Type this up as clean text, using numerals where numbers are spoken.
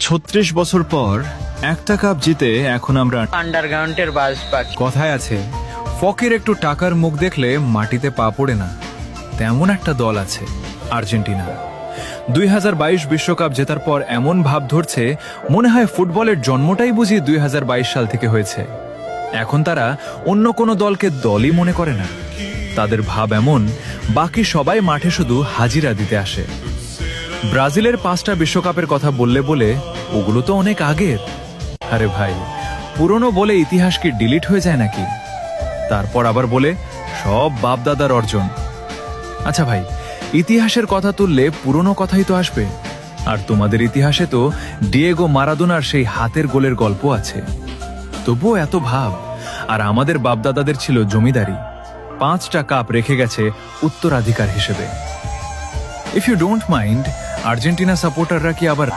৩৬ বছর পর একটা কাপ জিতে এখন আমরা আন্ডারগ্রাউন্ডের বাস পাখি। কথায় আছে, ফকির একটু টাকার মুখ দেখলে মাটিতে পা পড়ে না। তেমন একটা দল আছে আর্জেন্টিনা। 2022 বিশ্বকাপ জেতার পর এমন ভাব ধরছে মনে হয় ফুটবলের জন্মটাই বুঝি 2022 সাল থেকে হয়েছে। এখন তারা অন্য কোনো দলকে দলই মনে করে না। তাদের ভাব এমন, বাকি সবাই মাঠে শুধু হাজিরা দিতে আসে। ব্রাজিলের 5টা বিশ্বকাপের কথা বললে বলে ওগুলো তো অনেক আগের। আরে ভাই, পুরনো বলে ইতিহাস কি ডিলিট হয়ে যায় নাকি? তারপর আবার বলে সব বাপদাদার অর্জন। আচ্ছা ভাই, ইতিহাসের কথা তুললে পুরনো কথাই তো আসবে। আর তোমাদের ইতিহাসে তো ডিয়েগো মারাদোনার সেই হাতের গোলের গল্প আছে। তবুও এত ভাব। আর আমাদের বাপদাদাদের ছিল জমিদারি। 5টা কাপ রেখে গেছে উত্তরাধিকার হিসেবে। If you don't mind, Argentina সাপোর্টাররা কি আবার